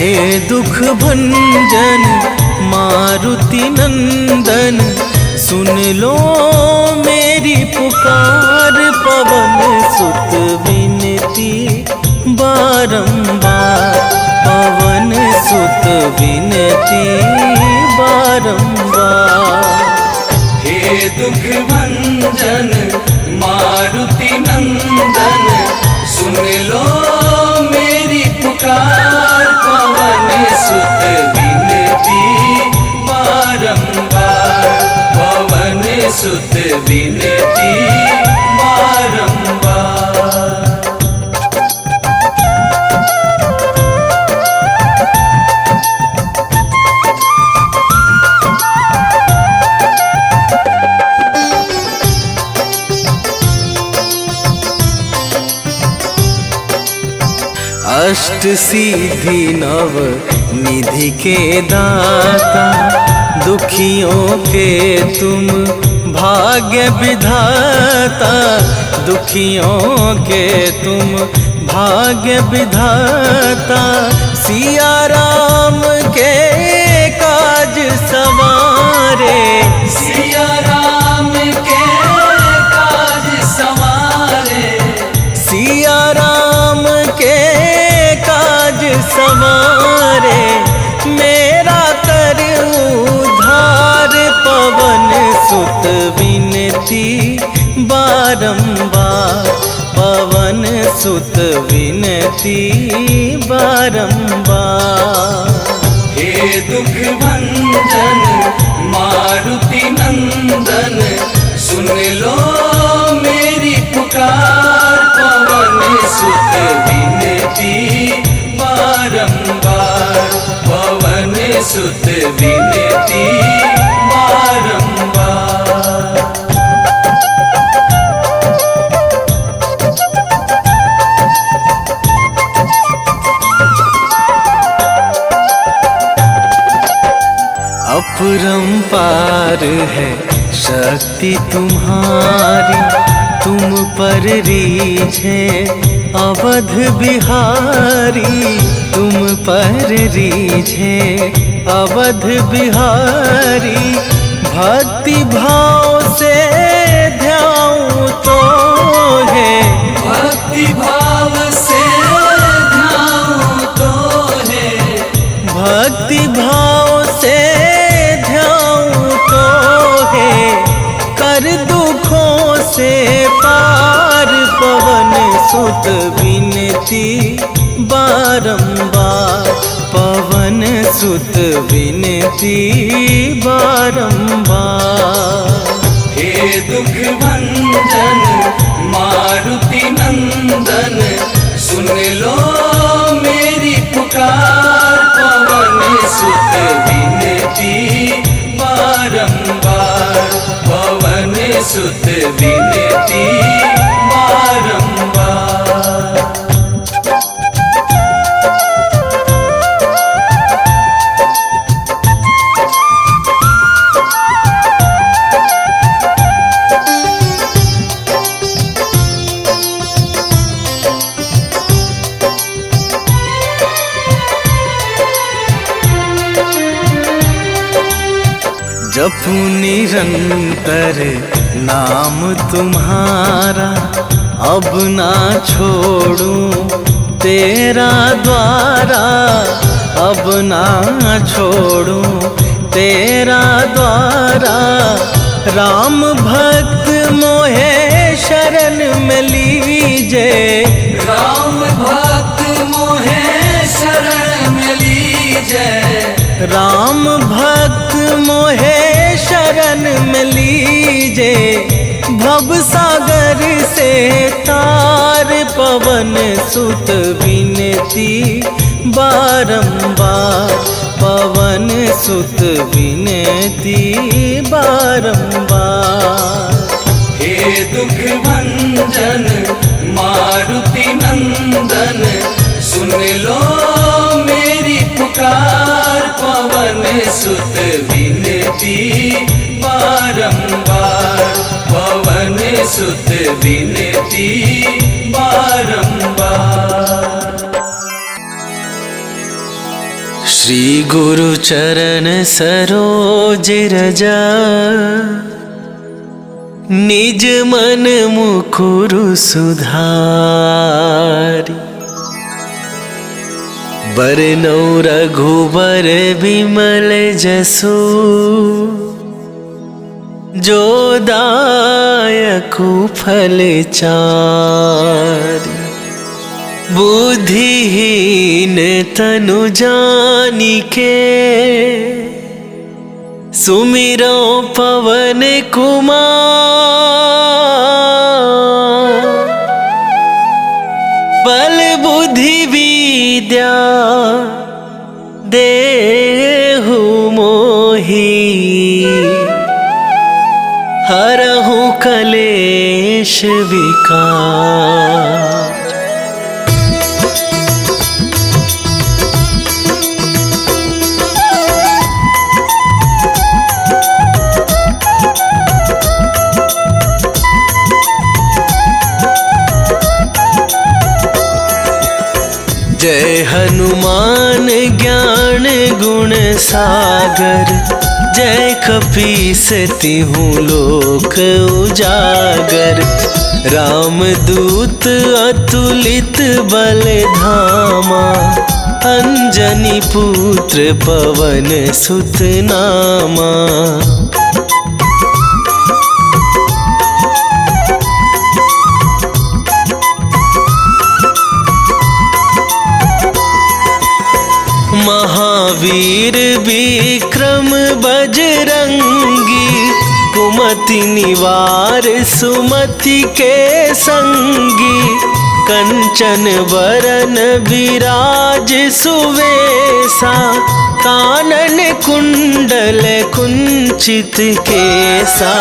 हे दुख भंजन मारुति नंदन, सुन लो मेरी पुकार। पवन सुत विनती बारंबार, पवन सुत विनती बारंबार। हे दुख भंजन मारुति नंदन, सुन लो मेरी पुकार। पवन सुत विनती बारंबार, पवन सुत विनती बारंबार। अष्ट सिद्धि नव निधि के दाता, दुखियों के तुम भाग्य विधाता। दुखियों के तुम भाग्य विधाता, सिया राम के काज सवारे। सिया राम के काज सवारे, सिया राम के काज सवारे। मेरा कर उद्धार, पवन सुत विनती बारंबार, पवन सुत विनती बारंबार। हे दुख भंजन मारुति नंदन, सुन लो मेरी पुकार। पवन सुत विनती बारंबार, पवन सुत विनती बारंबार। अपरंपार है शक्ति तुम्हारी, तुम पर रीझे अवध बिहारी। तुम पर रीझे अवध बिहारी, भक्ति भाव से ध्याऊं तो है। भक्ति भाव से ध्याऊं तो है, भक्ति भाव से ध्याऊं तो है। कर दुखों से पार, पवन सुत विनती बारंबार, पवन सुत विनती बारंबार। हे दुख भंजन मारुति नंदन, सुन लो मेरी पुकार। पवन सुत विनती बारंबार, पवन सुत विनती बारंबार। जपू निरंतर नाम तुम्हारा, अब ना छोड़ूं तेरा द्वारा। अब ना छोड़ूं तेरा द्वारा। राम भक्त मोहे शरण में लीजे, राम भक्त मोहे शरण में लीजे। राम भक्त मोहे शरण में लीजे। भव सागर से तार, पवन सुत विनती बारंबार, पवन सुत विनती बारंबार। हे दुख भंजन मारुति नंदन, सुन लो मेरी पुकार। पवन सुत विनती बारंबार, पवन सुत विनती बारंबार। श्री गुरु चरण सरोज रजा, निज मन मुकुरु सुधारी। बरनौ रघुबर बिमल जसु, जो दायकु फल चारि। बुद्धिहीन तनु जानिके, सुमिरो पवन कुमार। बल बुद्धि विद्या देहु मोहि, हरहु कलेश विकार। जय हनुमान ज्ञान गुण सागर, जय कपीस तिहु लोक उजागर। रामदूत अतुलित बल धामा, अंजनी पुत्र पवन सुत नामा। महावीर विक्रम बजरंगी, कुमति निवार सुमति के संगी। कंचन बरन विराज सुवेसा, कानन कुंडल कुंचित केसा।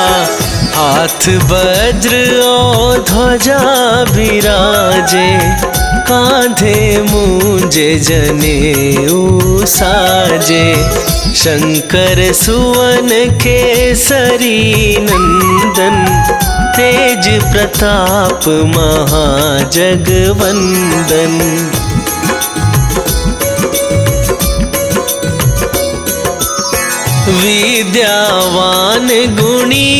हाथ वज्र और ध्वजा विराजे, कांधे मूंजे जनेऊ साजे। शंकर सुवन केसरी नंदन, तेज प्रताप महाजगवंदन। विद्यावान गुणी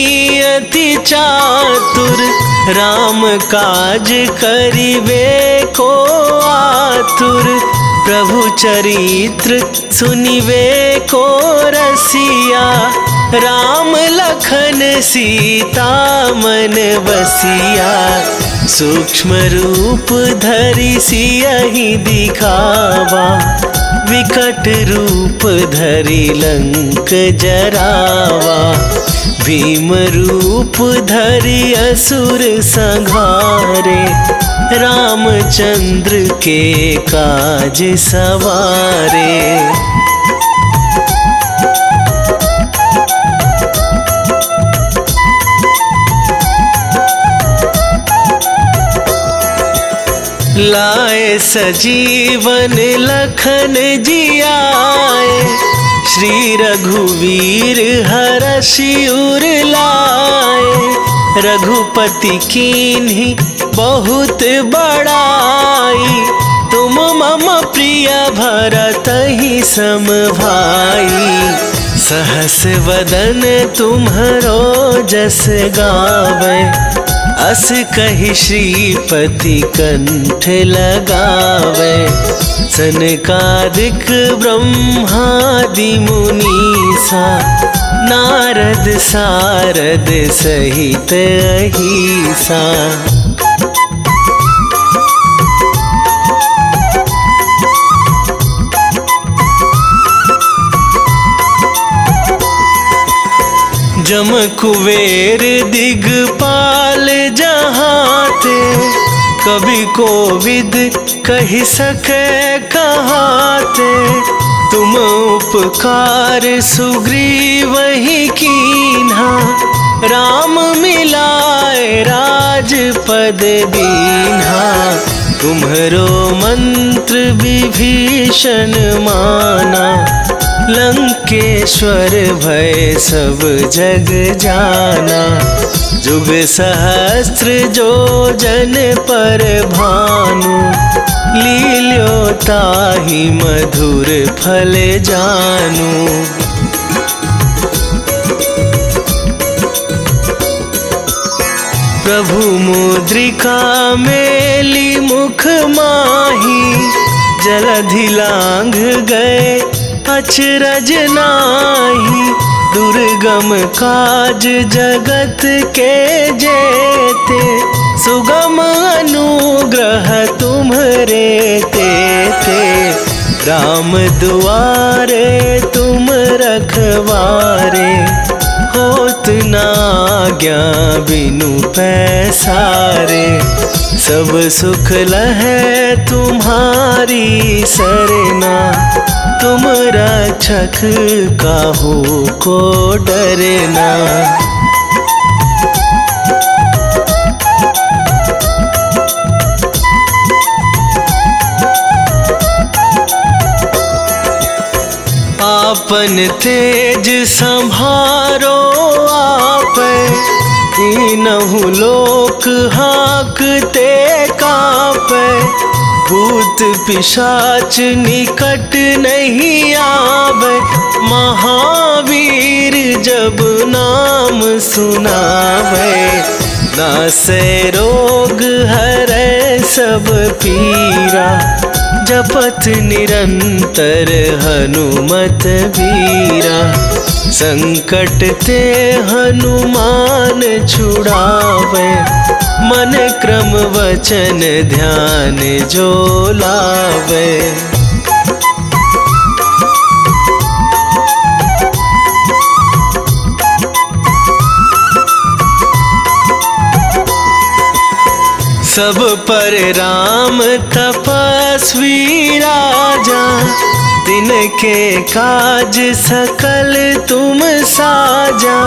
अति चातुर, राम काज करिबे को आतुर। प्रभु चरित्र सुनिबे को रसिया, राम लखन सीता मन बसिया। सूक्ष्म रूप धरि सियहि दिखावा, विकट रूप धरि लंक जरावा। भीम रूप धरि असुर संहारे, रामचंद्र के काज सवारे। लाए सजीवन लखन जियाए, श्री रघुवीर हरषि उर लाए। रघुपति कीन्ही बहुत बड़ाई, तुम मम प्रिय भरतहि सम भाई। सहस वदन तुम्हरो जस गावे, अस कहि श्रीपति कंठ लगावे। सनकादिक ब्रह्मादि मुनीसा, नारद सारद सहित अहिसा। जम कुबेर दिगपाल जहाते, कवि कोविद कहि सके कहाते। तुम उपकार सुग्रीवहि कीन्हा, राम मिलाए राजपद दीन्हा। तुम्हरो मंत्र विभीषण माना, लंकेश्वर भय सब जग जाना। जुग सहस्त्र जो जन पर भानु, लील्यो ताहि मधुर फल जानु। प्रभु मुद्रिका मेली मुख माही, जलधि लांघ गए अचरज नाही। दुर्गम काज जगत के जेते, सुगम अनुग्रह तुम्हरे तेते। राम दुआरे तुम रखवारे, होत न आज्ञा बिनु पैसारे। सब सुख लहै तुम्हारी सरना, तुम रक्षक काहू को डरना। आपन तेज संभारो आप, तीनहु लोक हाँकते कापै। भूत पिशाच निकट नहीं आवे, महावीर जब नाम सुनावे। नासै रोग हरै सब पीरा, जपत निरंतर हनुमत बीरा। संकट ते हनुमान छुड़ावे, मन क्रम वचन ध्यान जो लावे। सब पर राम तपस्वी राजा, तिनके काज सकल तुम साजा।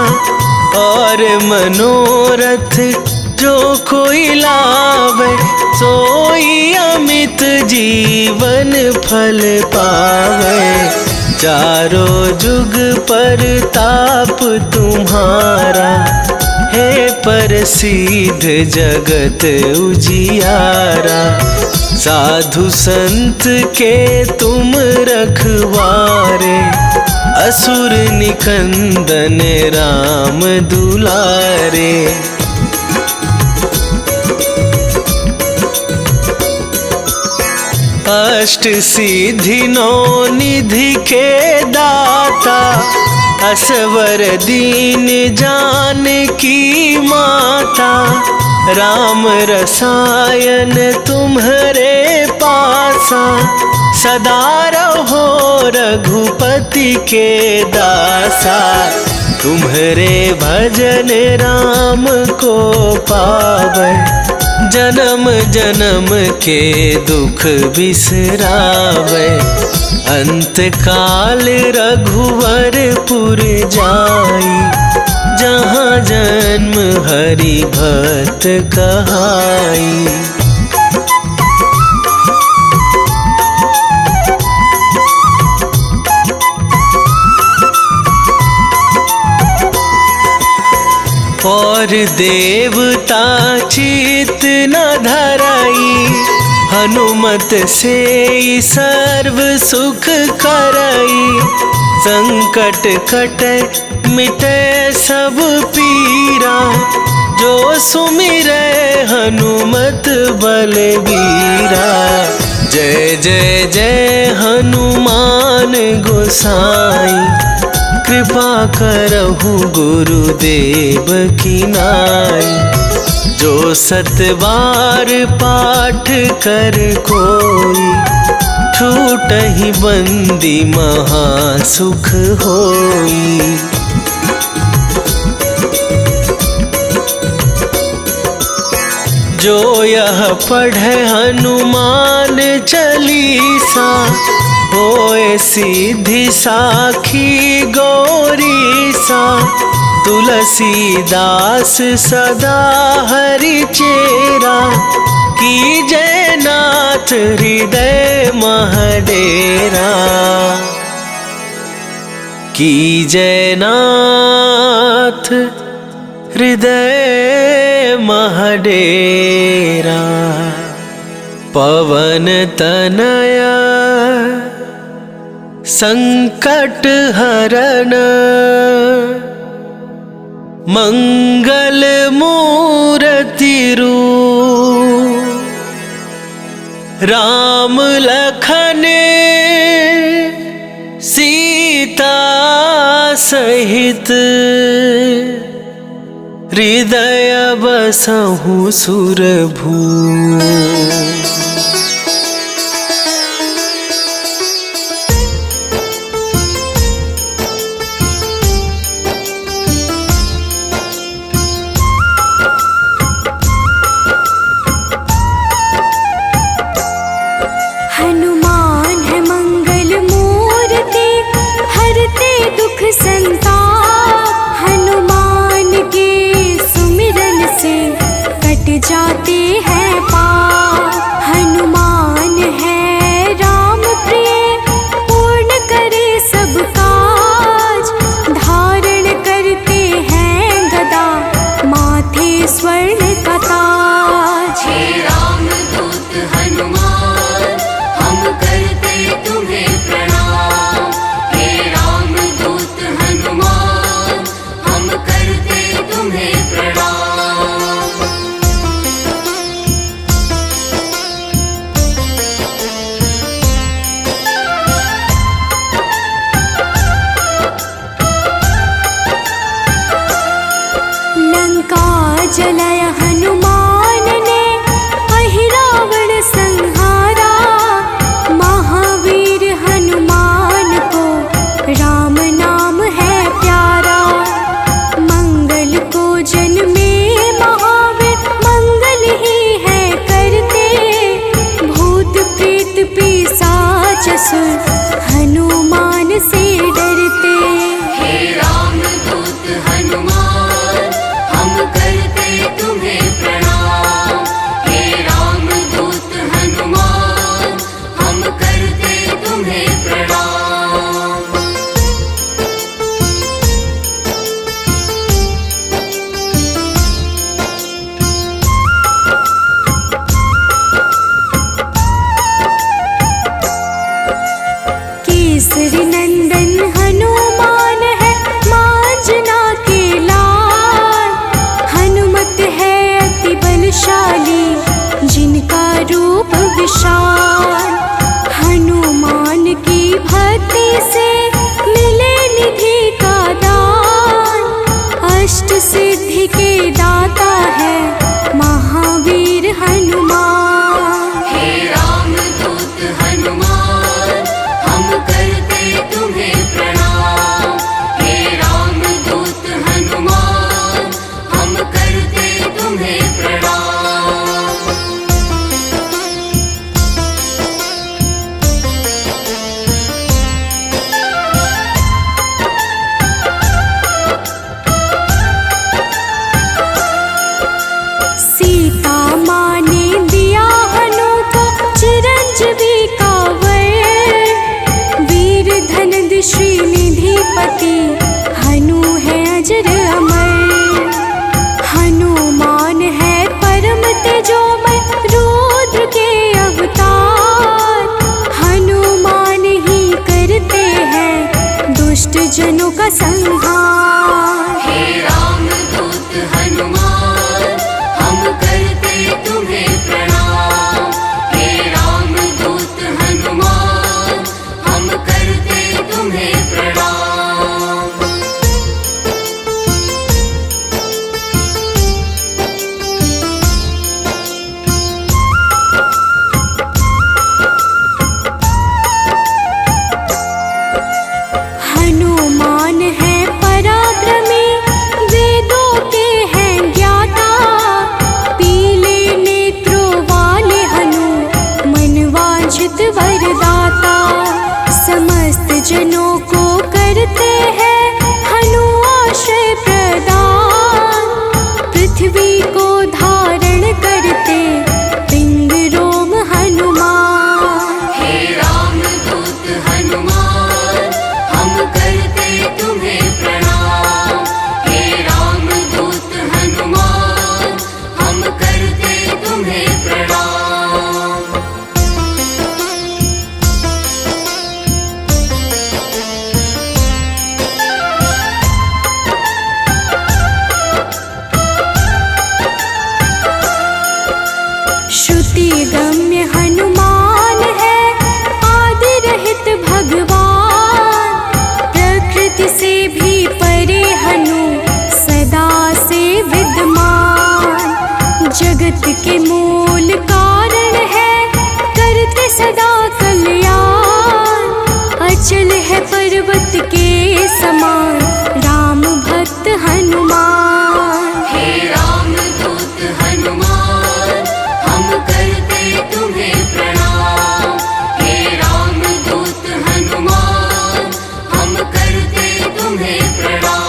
और मनोरथ जो कोई लावे, सोई अमित जीवन फल पावे। चारों जुग पर ताप तुम्हारा, हे प्रसिद्ध जगत उजियारा। साधु संत के तुम रखवारे, असुर निकंदन राम दुलारे। अष्ट सिद्धि नौ निधि के दाता, असवर दीन जानकी माता। राम रसायन तुम्हरे पासा, सदा रहो रघुपति के दासा। तुम्हरे भजन राम को पावै, जन्म जन्म के दुख बिसरावै। अंत काल रघुवरपुर जाई, जहाँ जन्म हरि भक्त कहाई। और देवता चित न धराई, हनुमत से सर्व सुख करई। संकट कटे मिटे सब पीरा, जो सुमिरै हनुमत बलबीरा। जय जय जय हनुमान गोसाई, कृपा करहु गुरुदेव की नाई। जो सतबार पाठ कर कोई, छूटहि बंदी महा सुख होई। जो यह पढ़े हनुमान चालीसा, होए सिद्धि साखी गौरीसा। तुलसीदास सदा हरि चेरा, की जयनाथ हृदय महडेरा। की जयनाथ हृदय महडेरा। पवन तनया संकट हरन मंगल मूर्ति रूप। राम लखन सीता सहित हृदय बसहु सुरभू। हनुमान है मंगल मूर्ति, हरते दुख संताप। हनुमान के सुमिरन से कट जाते हैं पाप। हनुमान है राम प्रिय, पूर्ण करे सब काज। धारण करते हैं गदा, माथे स्वर्ण का ताज। हे रामदूत हनुमान, हम करते तुम्हें प्रणाम। हे रामदूत हनुमान, हम करते तुम्हें प्रणाम। लंका जलाय हनुमान ने, अहिरावण संहारा। महावीर हनुमान को राम नाम है प्यारा। मंगल को जन्मे महावीर, मंगल ही है करते। भूत प्रेत पिशाच असुर, हनुमान से डरते। हे रामदूत हनुमान, हम करते तुम्हें प्रणाम। हे रामदूत हनुमान, हम करते तुम्हें प्रणाम। केसरी नंदन हनुमान है, मांजना के लाल। हनुमत है अति बलशाली, जिनका रूप विशाल। हनुमान की भक्ति से मिले निधि का दान। अष्ट सिद्धि के दाता है महावीर हनुमान। हे रामदूत हनुमान, हम करते तुम्हें प्रणाम। हे रामदूत हनुमान, हम करते तुम्हें प्रणाम। सीता माँ ने दिया हनु को चिरंजीवी का वर। वीर धनद श्रीनिधिपति, हनु है अजर अमर। हनुमान है परम तेजोमय, रुद्र के अवतार। हनुमान ही करते हैं दुष्ट जनों का संहार। हे रामदूत हनुमान, हम करते तुम्हें प्रणाम। हे रामदूत हनुमान, हम करते तुम्हें प्रणाम। हनुमान है पराक्रमी, वेदों के हैं ज्ञाता। पीले नेत्रों वाले हनु, मनवांछित वरदाता। समस्त जनों को करते हैं हनु आश्रय प्रदान। पृथ्वी को धारण करते पिंग रोम हनुमान। हे रामदूत हनुमान, हम करते चल है पर्वत के समान राम भक्त हनुमान। हे राम दूत हनुमान हम करते तुम्हें प्रणाम। हे राम दूत हनुमान हम करते तुम्हें प्रणाम।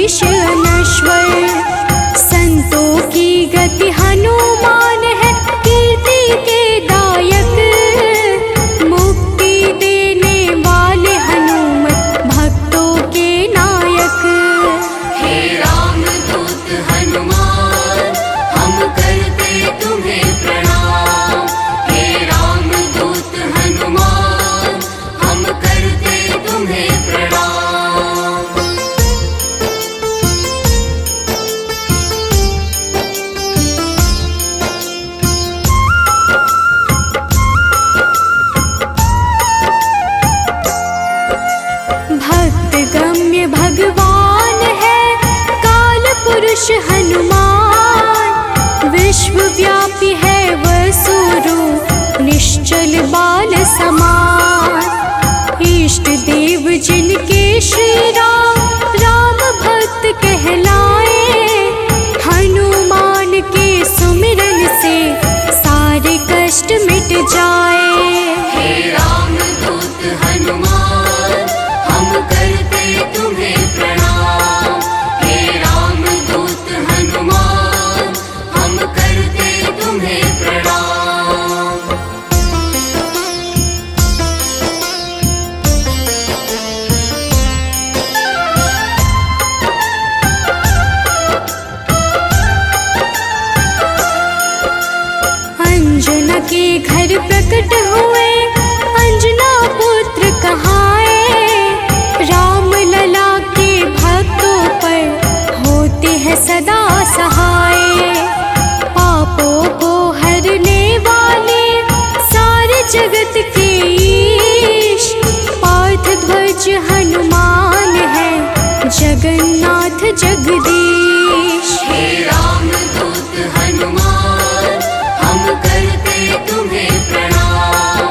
शेष अनश्वर। संतों की गति हनुमान है, कीर्ति के दायक। मुक्ति देने वाले हनुमत भक्तों के नायक। हे रामदूत हनुमान हम करते तुम्हें प्रणाम। हे रामदूत हनुमान हम करते तुम्हें प्रणाम। भक्त गम्य भगवान है काल पुरुष हनुमान। विश्वव्यापी है वसुरूप निश्चल बाल समान। इष्ट देव जिनके श्री राम, राम भक्त कहलाए। हनुमान के सुमिरन से सारे कष्ट मिट जाए। हे रामदूत हनुमान हम करते तुम्हें प्रणाम। हे रामदूत हनुमान हम करते तुम्हें प्रणाम। अंजना के घर प्रकट हुए, अंजना पुत्र कहाए। राम लला के भक्तों पर होते हैं सदा सहाय। पापों को हरने वाले सारे जगत के ईश। पार्थ ध्वज हनुमान है, जगन्नाथ जगदीश। हे रामदूत हनुमान हम करते तुम्हें प्रणाम।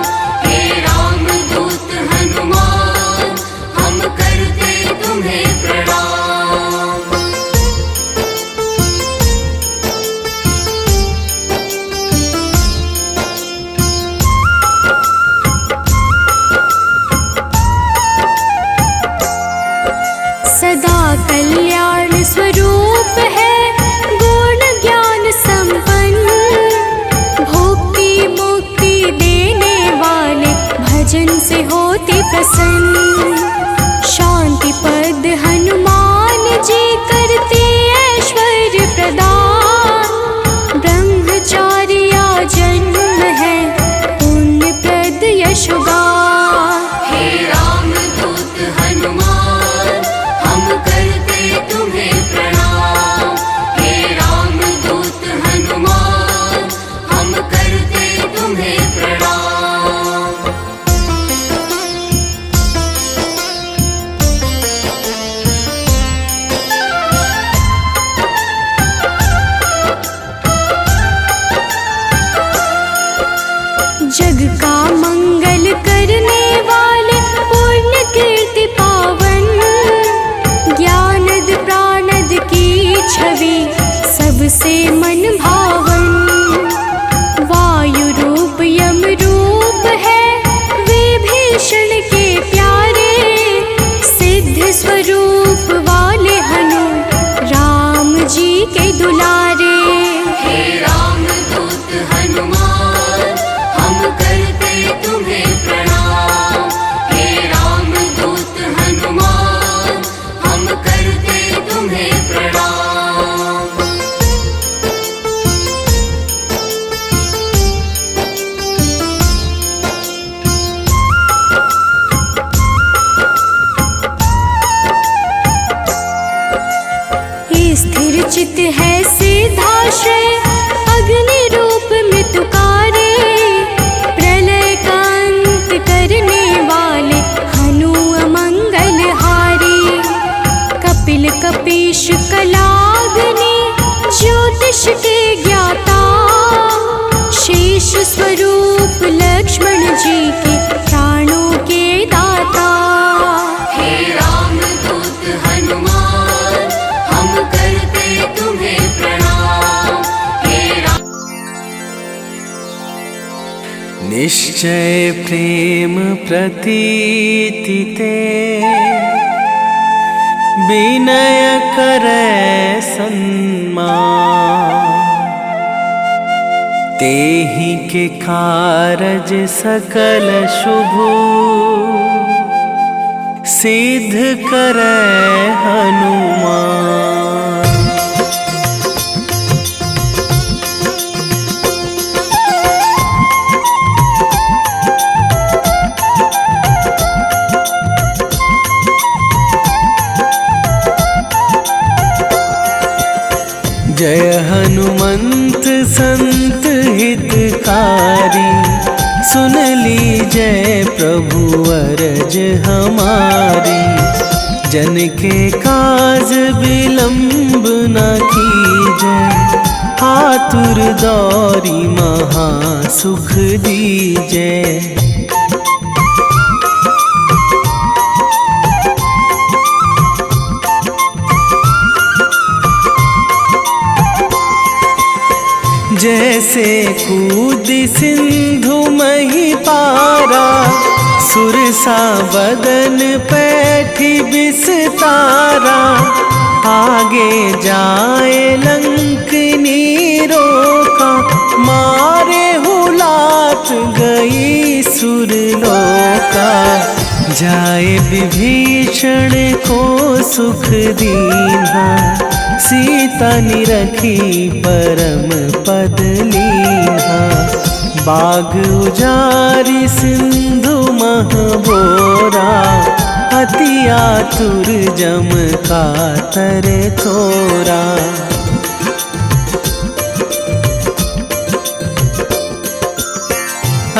हे रामदूत हनुमान हम करते तुम्हें प्रणाम। सदा कल्याण स्वरूप है, गुण ज्ञान संपन्न। भुक्ति मुक्ति देने वाले भजन से होते प्रसन्न। शांति पद हनुमान जी करते ऐश्वर्य प्रदान। ब्रह्मचार्या जन्म है, पुण्य प्रद यशोगान। हे रामदूत हनुमान हम करते तुम्हें प्रणाम। हे रामदूत हनुमान हम करते तुम्हें प्रणाम। जग का मंगल करने वाले पुण्य कीर्ति पावन। ज्ञानद प्राणद की छवि सबसे मन भावन। वायु रूप यम रूप है, विभीषण के प्यारे। सिद्ध स्वरूप वाले हनु राम जी के दुलारे। हे रामदूत हनुमान हम करते तुम्हें प्रणाम। हे रामदूत हनुमान हम करते तुम्हें प्रणाम। स्थिर चित है सिद्धाश्रय, अग्नि रूप में तुकारे। प्रलय का अंत करने वाले हनु अमंगल हारी। कपिल कपीश कलाग्नि ज्योतिष के ज्ञाता। शेष स्वरूप लक्ष्मण जी के प्राणों के दाता। हे रामदूत हनुमान हम करते तुम्हें प्रणाम। हे निश्चय प्रेम प्रतीति ते विनय करे सन्मान। तेहि के कारज सकल शुभ सिद्ध करे हनुमान। जय हनुमंत संत हितकारी, सुन लीजय प्रभु अरज हमारी। जन के काज विलंब न कीजय, आतुर दौरी महा सुख दीजय। जैसे कूदी सिंधु मही पारा, सुरसा बदन पैठी बिस्तारा। आगे जाए लंकनी रोका, मारे हुलात गई सुरलोका। जाए विभीषण को सुख दीन्हा, सीता निरखी परम पद लीन्हा। बाग उजारी सिंधु महबोरा, अति आतुर जम कातर थोरा।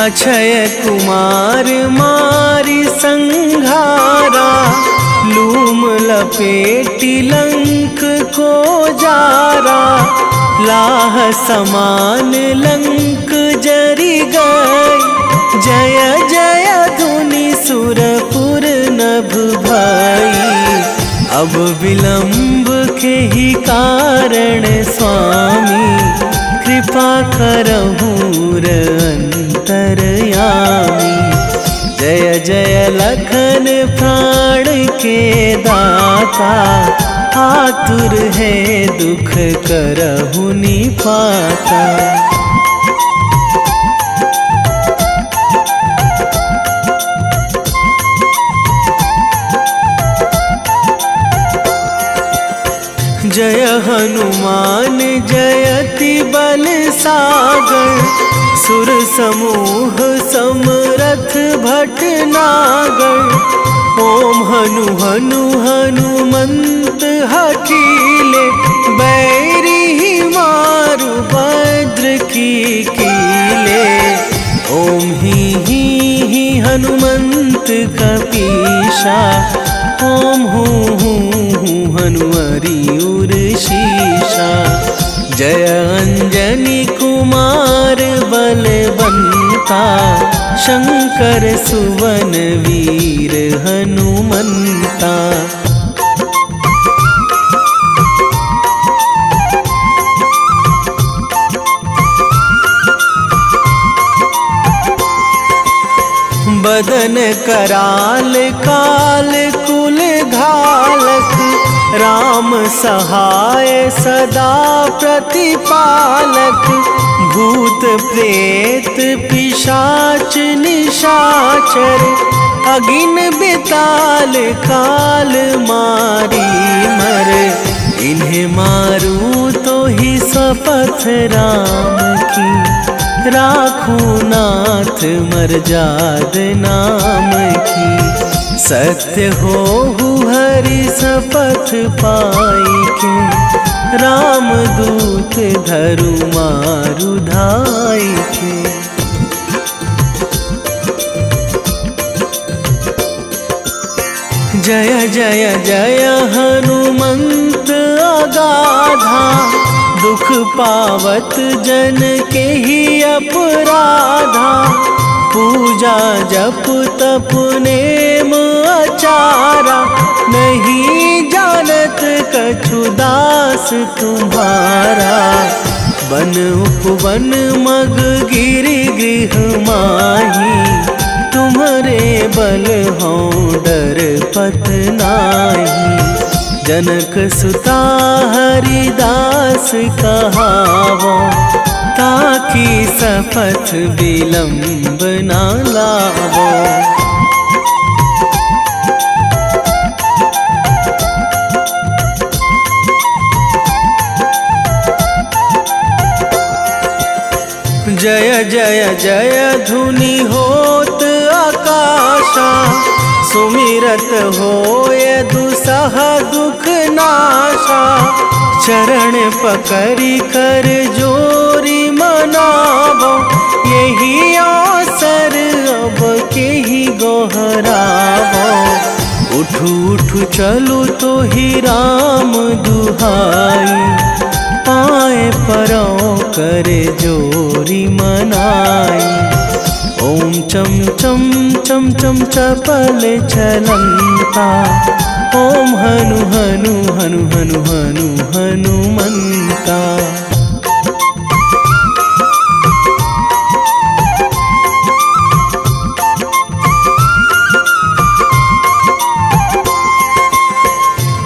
अक्षय कुमार मारी संघारा, लूम लपेटी लंक को जारा। लाह समान लंक जरी गई, जय जय धुनि सुरपुर नभ भई। अब विलंब के ही कारण स्वामी, कृपा करहु अंतरयामी। जय जय लखन प्राण के दाता, आतुर है दुख करहु निपाता। जय हनुमान जयति बल सागर, सुर समूह समरथ भटनागर। ओम हनु हनु हनुमंत हठीले, बैरी मारु भद्र की कीले। ओम ही हनुमंत कपीशा, ओम हूँ हनुमरी उर शीशा। जय अंजनी कुमार बलवंता, शंकर सुवन वीर हनुमंता। बदन कराल काल कुल घालक, राम सहाय सदा प्रतिपालक। भूत प्रेत पिशाच निशाचर, अगिन बिताल काल मारी मर। इन्हें मारू तो ही शपथ राम की, राखू नाथ मर्याद नाम की। सत्य हो हरि शपथ पाई के, राम दूत धरु मारु धाई के। जय जय जय हनुमंत अगाधा, दुख पावत जन के ही अपराधा। पूजा जप तप नेम आचारा, नहीं जानत कछु दास तुम्हारा। वन उपवन मग गिरि गृह माही, तुम्हारे बल हों डर पत नाही। जनक सुता हरिदास कहावो, ताकि सपथ विलंब ना लावो। जय जय जय धुनि होत आकाशा, सुमिरत होय दुसह दुख नाशा। चरण पकड़ी कर जोरी मनावो, यही अवसर अब के ही गोहरावो। उठू उठू चलू तो ही राम दुहाई, पाए परो करे जोरी मनाई। ओम चम चम चम चम चपल चलंता, ओम हनु हनु हनु हनु हनु हनुमंता।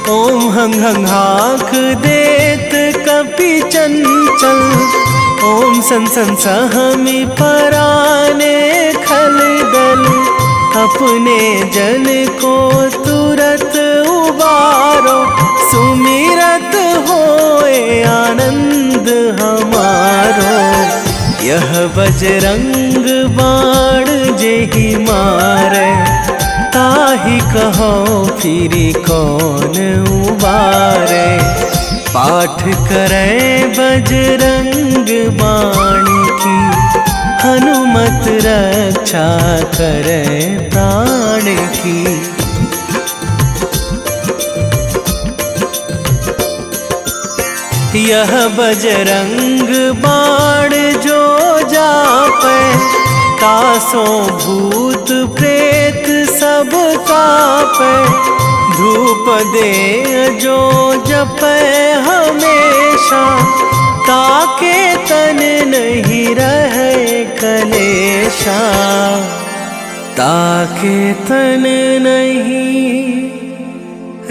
ओम हंग हंग हाक देत कपि चंचल, ओम सन सन सहमी पराने खल दल। अपने जन को तुरत उबारो, सुमिरत होए आनंद हमारो। यह बजरंग बाण जेहि मारे, ताहि कहो फिरी कौन उबारे। पाठ करें बजरंग बाण की, हनुमत रक्षा करें प्राण की। यह बजरंग बाण जो जापे, तासों भूत प्रेत सब कापे। धूप दे जो जपे हमेशा, ताके तन नहीं रहे कलेशा। ताके तन नहीं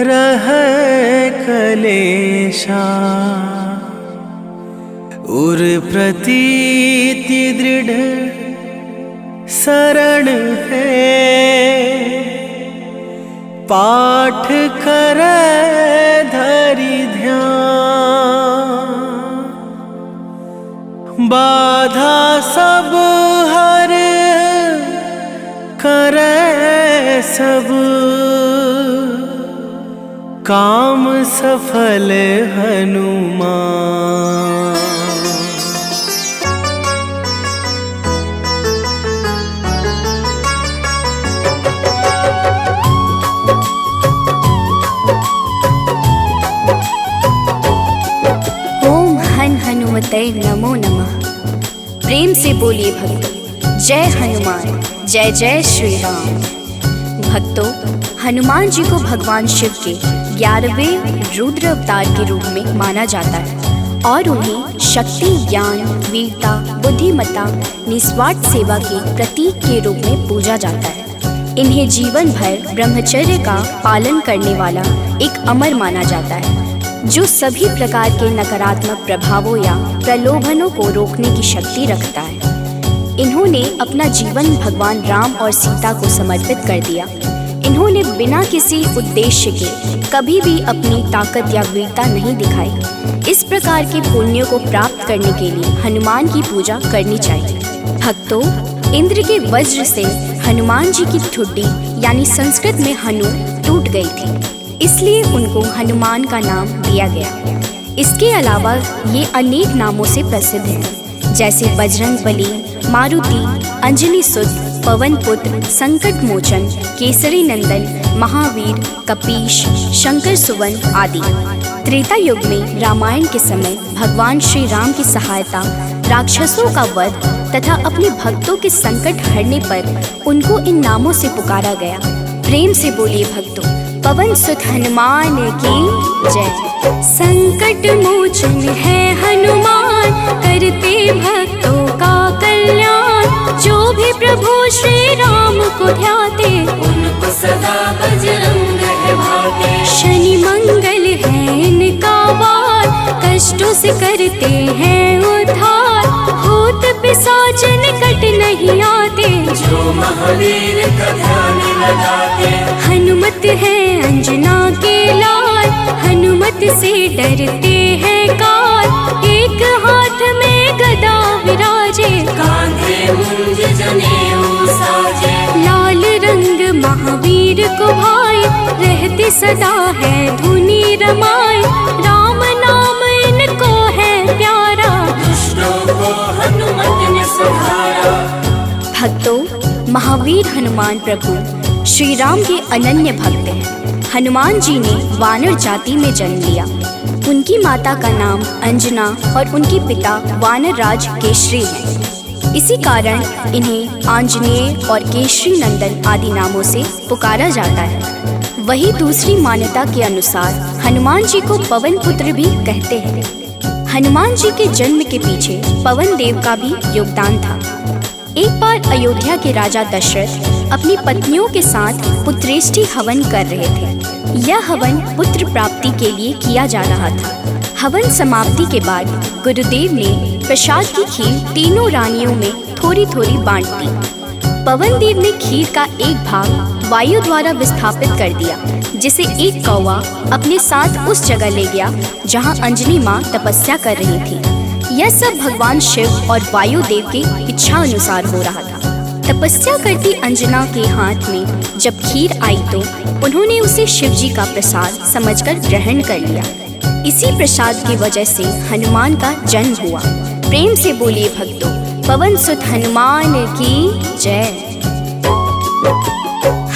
रहे कलेशा। उर प्रतीति दृढ़ शरण है, पाठ करे धरि ध्यान। बाधा सब हर करे सब, काम सफल हनुमान। हनुमते नमो नमः। प्रेम से बोलिए भक्तों, जय हनुमान, जय जय श्री राम। भक्तों, हनुमान जी को भगवान शिव के 11वें रुद्र अवतार के रूप में माना जाता है और उन्हें शक्ति, ज्ञान, वीरता, बुद्धिमत्ता, निस्वार्थ सेवा के प्रतीक के रूप में पूजा जाता है। इन्हें जीवन भर ब्रह्मचर्य का पालन करने वाला एक अमर माना जाता है, जो सभी प्रकार के नकारात्मक प्रभावों या प्रलोभनों को रोकने की शक्ति रखता है। इन्होंने अपना जीवन भगवान राम और सीता को समर्पित कर दिया। इन्होंने बिना किसी उद्देश्य के कभी भी अपनी ताकत या वीरता नहीं दिखाई। इस प्रकार के पुण्यों को प्राप्त करने के लिए हनुमान की पूजा करनी चाहिए। भक्तों, इंद्र के वज्र से हनुमान जी की ठुड्डी यानी संस्कृत में हनु टूट गई थी, इसलिए उनको हनुमान का नाम दिया गया। इसके अलावा ये अनेक नामों से प्रसिद्ध हैं, जैसे बजरंग बली, मारुति, अंजनी सुत, पवन पुत्र, संकट मोचन, केसरी नंदन, महावीर, कपीश, शंकर सुवन आदि। त्रेता युग में रामायण के समय भगवान श्री राम की सहायता, राक्षसों का वध तथा अपने भक्तों के संकट हरने पर उनको इन नामों से पुकारा गया। प्रेम से बोलिए भक्तों, पवन सुत हनुमान की जय। संकट मोचन है हनुमान, करते भक्तों का कल्याण। जो भी प्रभु श्री राम को ध्याते, उनको सदा बजरंग है भाते। शनि मंगल करते हैं उद्धार, भूत पिशाच निकट नहीं आते जो महावीर का ध्यान लगाते। हनुमत है अंजना के लाल, हनुमत से डरते हैं काल। एक हाथ में गदा विराजे, कांधे मुंज जनेऊ साजे। लाल रंग महावीर को भाई, रहते सदा है धुनी रमाए। राम नाम इनको है प्यारा, दुष्टों को हनुमत ने सुधारा। भक्तों, महावीर हनुमान प्रभु श्री राम के अनन्य भक्त हैं। हनुमान जी ने वानर जाति में जन्म लिया। उनकी माता का नाम अंजना और उनके पिता वानर राज केशरी हैं। इसी कारण इन्हें आंजनेय और केशरी नंदन आदि नामों से पुकारा जाता है। वही दूसरी मान्यता के अनुसार हनुमान जी को पवन पुत्र भी कहते हैं। हनुमान जी के जन्म के पीछे पवन देव का भी योगदान था। एक बार अयोध्या के राजा दशरथ अपनी पत्नियों के साथ पुत्रेष्टि हवन कर रहे थे। यह हवन पुत्र प्राप्ति के लिए किया जा रहा था। हवन समाप्ति के बाद गुरुदेव ने प्रसाद की खीर तीनों रानियों में थोड़ी थोड़ी बांट दी। पवन देव ने खीर का एक भाग वायु द्वारा विस्थापित कर दिया, जिसे एक कौवा अपने साथ उस जगह ले गया जहाँ अंजनी माँ तपस्या कर रही थी। यह सब भगवान शिव और वायु देव की इच्छा अनुसार हो रहा था। तपस्या करती अंजना के हाथ में जब खीर आई तो उन्होंने उसे शिव जी का प्रसाद समझकर ग्रहण कर लिया। इसी प्रसाद की वजह से हनुमान का जन्म हुआ। प्रेम से बोलिए भक्तों, पवन सुत हनुमान की जय।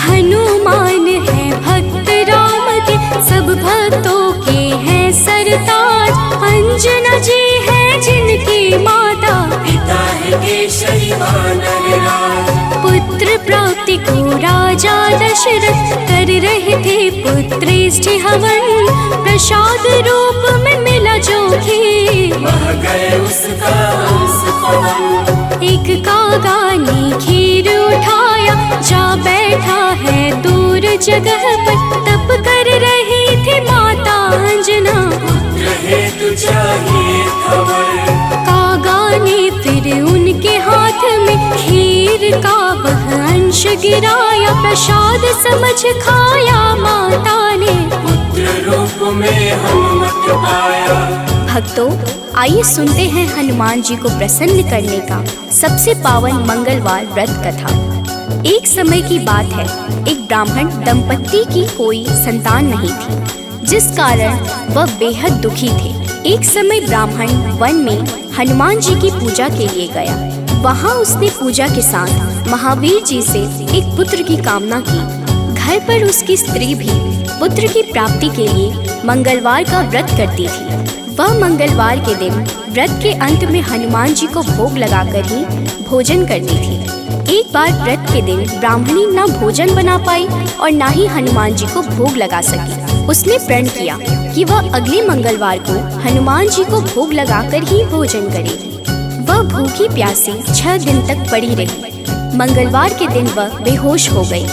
हनुमान है भक्त राम के, सब भक्तों के हैं सरताज। अंजना जी है जिनकी माता, पिता है केशरी वानर राज। पुत्र प्राप्ति को राजा दशरथ कर रहे थे पुत्रेष्टि हवन। प्रसाद रूप में मिला जो खीर, बह गए उसका अंश पवन। एक कागा ने खीर उठाया, जा बैठा है दूर जगह पर। तप कर रही थी माता अंजना, पुत्र हेतु चाहिए खबर। कागा ने फिर उनके हाथ में खीर का वह अंश गिराया। प्रसाद समझ खाया माता ने, पुत्र रूप में हनुमत पाया। भक्तों, आइए सुनते हैं हनुमान जी को प्रसन्न करने का सबसे पावन मंगलवार व्रत कथा। एक समय की बात है, एक ब्राह्मण दंपत्ति की कोई संतान नहीं थी, जिस कारण वह बेहद दुखी थे। एक समय ब्राह्मण वन में हनुमान जी की पूजा के लिए गया। वहाँ उसने पूजा के साथ महावीर जी से एक पुत्र की कामना की। घर पर उसकी स्त्री भी पुत्र की प्राप्ति के लिए मंगलवार का व्रत करती थी। वह मंगलवार के दिन व्रत के अंत में हनुमान जी को भोग लगाकर ही भोजन करती थी। एक बार व्रत के दिन ब्राह्मणी न भोजन बना पाई और न ही हनुमान जी को भोग लगा सकी। उसने प्रण किया कि वह अगले मंगलवार को हनुमान जी को भोग लगाकर ही भोजन करेगी। वह भूखी प्यासी 6 दिन तक पड़ी रही। मंगलवार के दिन वह बेहोश हो गई।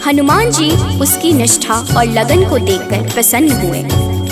हनुमान जी उसकी निष्ठा और लगन को देखकर प्रसन्न हुए।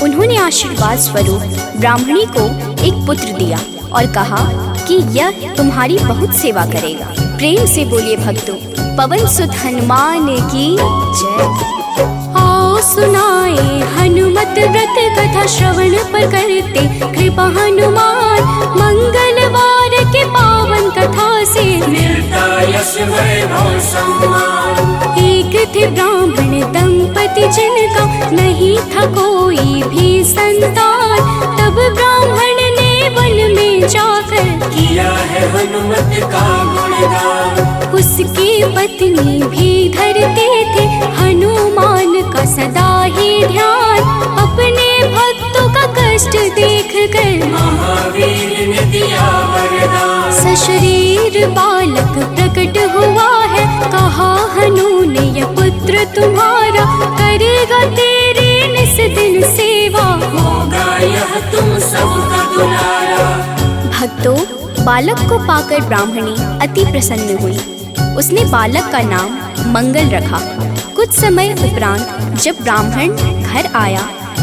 उन्होंने आशीर्वाद स्वरूप ब्राह्मणी को एक पुत्र दिया और कहा कि यह तुम्हारी बहुत सेवा करेगा। प्रेम से बोलिए भक्तों, पवन सुत हनुमान की जय। आओ सुनाए हनुमत व्रत कथा, श्रवण पर करते कृपा हनुमान। मंगलवार के पावन कथा से मिलता यश वैभव सम्मान। एक थे ब्राह्मण दंपति जिनका नहीं था कोई भी संतान। तब ब्राह्मण ने वन में जाकर किया है हनुमत का गुणगान। उसकी पत्नी भी धरते थे हनुमान का सदा ही ध्यान। अपने भक्तों का कष्ट देख कर महावीर ने दिया वरदान। सशरीर बालक प्रकट हुआ है, कहा हनु ने यह पुत्र तुम्हारा करेगा तेरे निस दिन सेवा। होगा यह तुम सबका दुलारा। भक्तों, बालक को पाकर ब्राह्मणी अति प्रसन्न हुई। उसने बालक का नाम मंगल रखा। कुछ समय उपरांत जब ब्राह्मण घर आया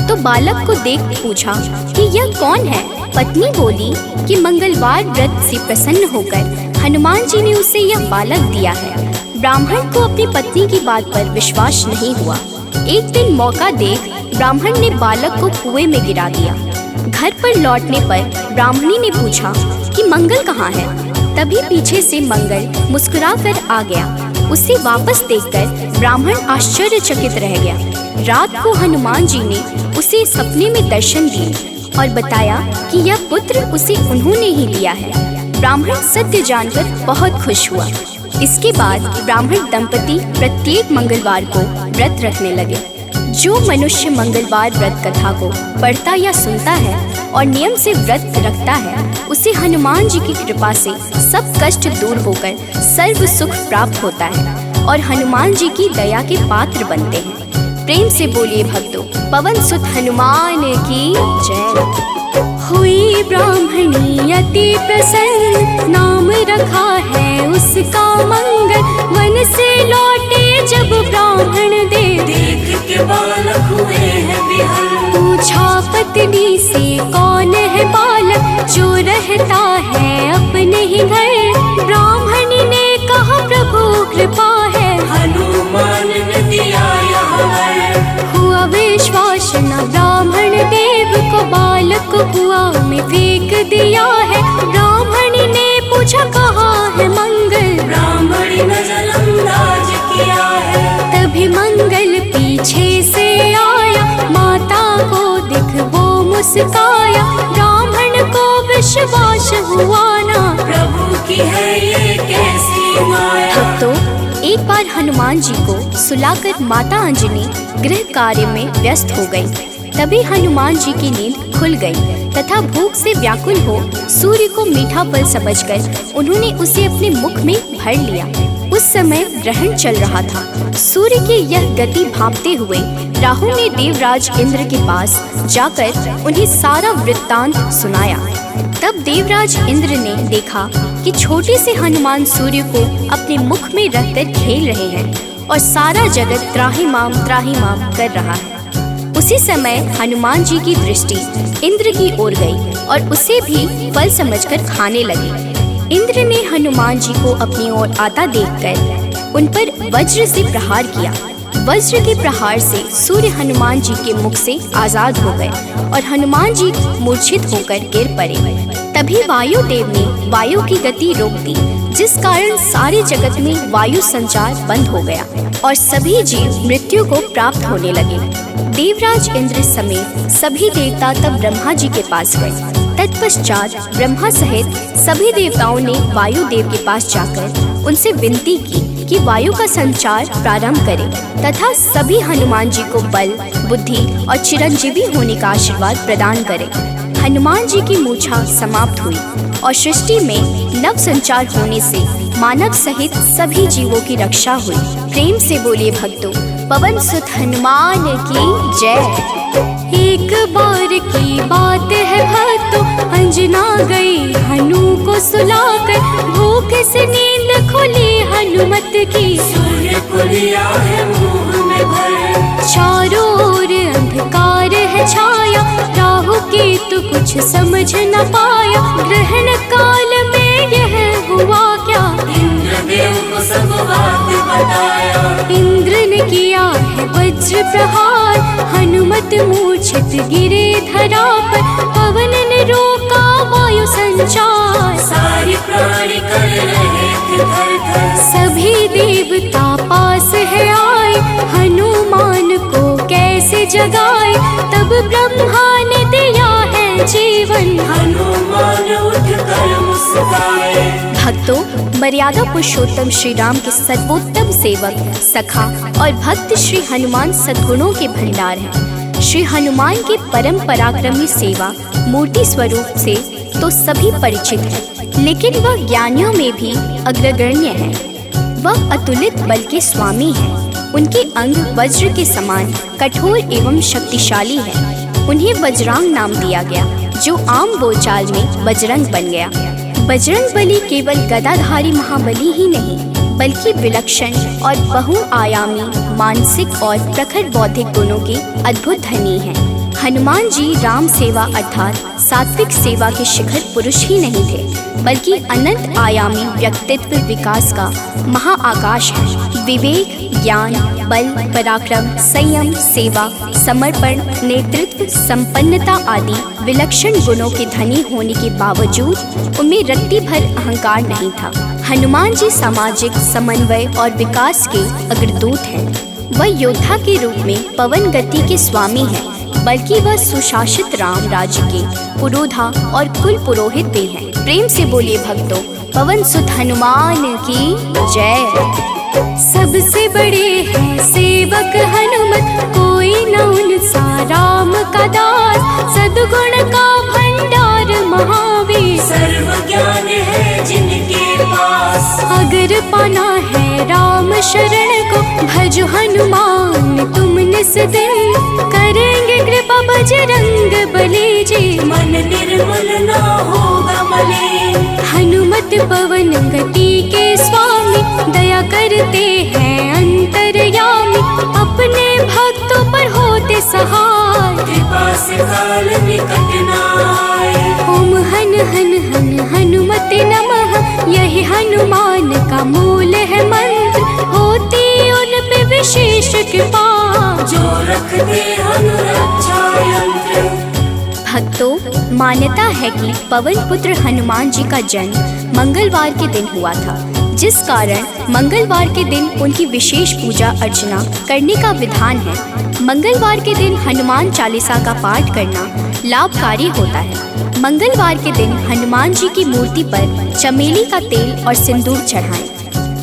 तो बालक को देख पूछा कि यह कौन है। पत्नी बोली कि मंगलवार व्रत से प्रसन्न होकर हनुमान जी ने उसे यह बालक दिया है। ब्राह्मण को अपनी पत्नी की बात पर विश्वास नहीं हुआ। एक दिन मौका देख ब्राह्मण ने बालक को कुएं में गिरा दिया। घर पर लौटने पर ब्राह्मणी ने पूछा कि मंगल कहाँ है। तभी पीछे से मंगल मुस्कुरा कर आ गया। उसे वापस देखकर ब्राह्मण आश्चर्यचकित रह गया। रात को हनुमान जी ने उसे सपने में दर्शन दिए और बताया कि यह पुत्र उसे उन्होंने ही दिया है। ब्राह्मण सत्य जानकर बहुत खुश हुआ। इसके बाद ब्राह्मण दंपति प्रत्येक मंगलवार को व्रत रखने लगे। जो मनुष्य मंगलवार व्रत कथा को पढ़ता या सुनता है और नियम से व्रत रखता है, उसे हनुमान जी की कृपा से सब कष्ट दूर होकर सर्व सुख प्राप्त होता है और हनुमान जी की दया के पात्र बनते हैं। प्रेम से बोलिए भक्तों, पवन सुत हनुमान की जय। हुई ब्राह्मणी अति प्रसन्न, नाम रखा है उसका मंगल। वन से लौटे जब ब्राह्मण देख के बालक हुए हैं विहल। पूछा पत्नी से कौन है बालक जो रहता है अपने ही घर। ब्राह्मणी ने कहा प्रभु कृपा है, हनुमान ने दिया यह वर। हुआ विश्वास न ब्राह्मण देव को, बालक को कुआं में फेंक दिया है। ब्राह्मणी ने पूछा कहाँ है मंगल, ब्राह्मणी ने जलंदाज किया है। तभी मंगल पीछे से आया, माता को देख वो मुस्काया। ब्राह्मण को विश्वास हुआ ना, प्रभु की है ये कैसी माया। तो एक बार हनुमान जी को सुलाकर माता अंजनी गृह कार्य में व्यस्त हो गई। तभी हनुमान जी की नींद खुल गई तथा भूख से व्याकुल हो सूर्य को मीठा फल समझकर उन्होंने उसे अपने मुख में भर लिया। उस समय ग्रहण चल रहा था। सूर्य की यह गति भांपते हुए राहु ने देवराज इंद्र के पास जाकर उन्हें सारा वृत्तांत सुनाया। तब देवराज इंद्र ने देखा कि छोटे से हनुमान सूर्य को अपने मुख में रखकर खेल रहे हैं और सारा जगत त्राहिमाम कर रहा है। उसी समय हनुमान जी की दृष्टि इंद्र की ओर गई और उसे भी फल समझकर खाने लगे। इंद्र ने हनुमान जी को अपनी ओर आता देखकर उन पर वज्र से प्रहार किया। वज्र के प्रहार से सूर्य हनुमान जी के मुख से आजाद हो गए और हनुमान जी मूर्छित होकर गिर पड़े। तभी वायुदेव ने वायु की गति रोक दी, जिस कारण सारे जगत में वायु संचार बंद हो गया और सभी जीव मृत्यु को प्राप्त होने लगे। देवराज इंद्र समेत सभी देवता तब ब्रह्मा जी के पास गए। तत्पश्चात ब्रह्मा सहित सभी देवताओं ने वायुदेव के पास जाकर उनसे विनती की कि वायु का संचार प्रारंभ करें तथा सभी हनुमान जी को बल, बुद्धि और चिरंजीवी होने का आशीर्वाद प्रदान करें। हनुमान जी की मूछा समाप्त हुई और सृष्टि में नव संचार होने से मानव सहित सभी जीवों की रक्षा हुई। प्रेम से बोलिए भक्तों, पवन सुत हनुमान की जय। एक बार की बात है भक्तों, अंजना गई हनु को सुलाकर। भूख से नींद खुली हनुमत की, सूर्य को लिया है मुंह में भर। चारों ओर अंधकार है छाया, राहु केतु कुछ समझ न पाया। ग्रहण काल में यह हुआ क्या, इंद्रदेव को सब बात बताया। इंद्र ने किया है वज्र प्रहार, हनुमत मूर्छित गिरे धरा पर। पवन ने रोका वायु संचार, सारी प्राणी कर रहे थे थर-थर। सभी देवता पास है आए, हनुमान को कैसे जगाए। तब ब्रह्मा ने दिया है जीवन, हनुमान उठकर मुस्काए। भक्तों, मर्यादा पुरुषोत्तम श्री राम के सर्वोत्तम सेवक, सखा और भक्त श्री हनुमान सद्गुणों के भंडार हैं। श्री हनुमान की परम पराक्रमी सेवा मूर्ति स्वरूप से तो सभी परिचित हैं, लेकिन वह ज्ञानियों में भी अग्रगण्य है। वह अतुलित बल के स्वामी हैं। उनके अंग वज्र के समान कठोर एवं शक्तिशाली है। उन्हें वज्रांग नाम दिया गया, जो आम बोलचाल में बजरंग बन गया। बजरंग बली केवल गदाधारी महाबली ही नहीं, बल्कि विलक्षण और बहुआयामी मानसिक और प्रखर बौद्धिक गुणों के अद्भुत धनी हैं। हनुमान जी राम सेवा अर्थात सात्विक सेवा के शिखर पुरुष ही नहीं थे, बल्कि अनंत आयामी व्यक्तित्व विकास का महाआकाश है। विवेक, ज्ञान, बल, पराक्रम, संयम, सेवा, समर्पण, नेतृत्व, संपन्नता आदि विलक्षण गुणों के धनी होने के बावजूद उनमें रत्ती भर अहंकार नहीं था। हनुमान जी सामाजिक समन्वय और विकास के अग्रदूत हैं। वह योद्धा के रूप में पवन गति के स्वामी हैं, बल्कि वह सुशासित राम राज्य के पुरोधा और कुल पुरोहित भी हैं। प्रेम से बोलिए भक्तों, पवन सुत हनुमान की जय। सबसे बड़े हैं सेवक हनुमत, कोई न उनसा राम का दास। सद्गुण का भंडार महावीर, सर्व ज्ञान है जिनके पास। अगर पाना है राम शरण को, भज हनुमान तुम निस दिन। करेंगे कृपा बजरंग बली जी, मन निर्मल ना होगा मलिन। हनुमत पवन गति के स्वामी, दया करते हैं अंतर्यामी। अपने भक्तों पर होते सहाय, कृपा से काल निकट न आए। ओम हन हन हन हनुमते नमः, यही हनुमान का मूल है मंत्र। होती उन पे विशेष कृपा, जो रखते अनुरक्षा यंत्र। भक्तों, मान्यता है कि पवन पुत्र हनुमान जी का जन्म मंगलवार के दिन हुआ था, जिस कारण मंगलवार के दिन उनकी विशेष पूजा अर्चना करने का विधान है। मंगलवार के दिन हनुमान चालीसा का पाठ करना लाभकारी होता है। मंगलवार के दिन हनुमान जी की मूर्ति पर चमेली का तेल और सिंदूर चढ़ाएं।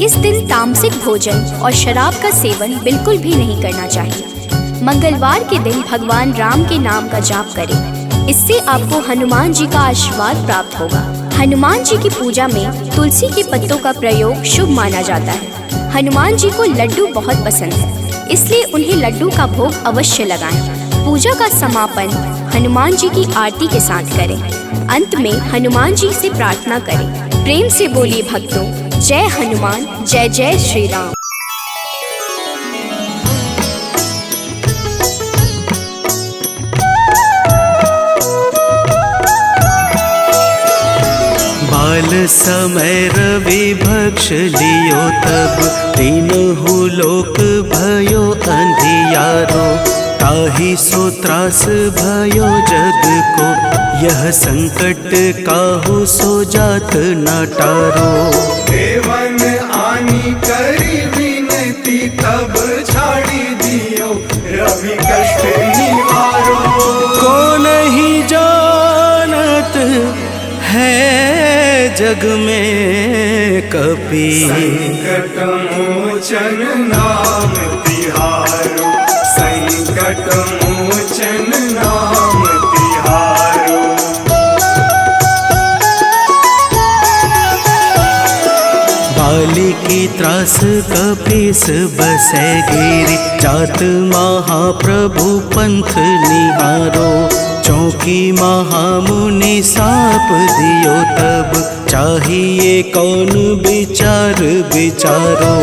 इस दिन तामसिक भोजन और शराब का सेवन बिल्कुल भी नहीं करना चाहिए। मंगलवार के दिन भगवान राम के नाम का जाप करें, इससे आपको हनुमान जी का आशीर्वाद प्राप्त होगा। हनुमान जी की पूजा में तुलसी के पत्तों का प्रयोग शुभ माना जाता है। हनुमान जी को लड्डू बहुत पसंद है, इसलिए उन्हें लड्डू का भोग अवश्य लगाएं। पूजा का समापन हनुमान जी की आरती के साथ करें। अंत में हनुमान जी से प्रार्थना करें। प्रेम से बोलिए भक्तों, जय हनुमान, जय जय श्री राम। बाल समय रवि भक्ष लियो, तब तीनहु लोक भयो अंधियारो। ताहि सो त्रास भयो जग को, यह संकट काहू सो जात न टारो। देवन आनी करी विनती, तब छाड़ी दियो रवि कष्ट निवारो। को नहीं जानत है जग में कपि, संकट मोचन नाम तिहारो। संकट मोचन नाम तिहारो। बाली की त्रास कपीस बसै गिरि, जात महाप्रभु पंथ निहारो। चौकी महामुनि साप दियो, तब चाहिए कौन विचार विचारो।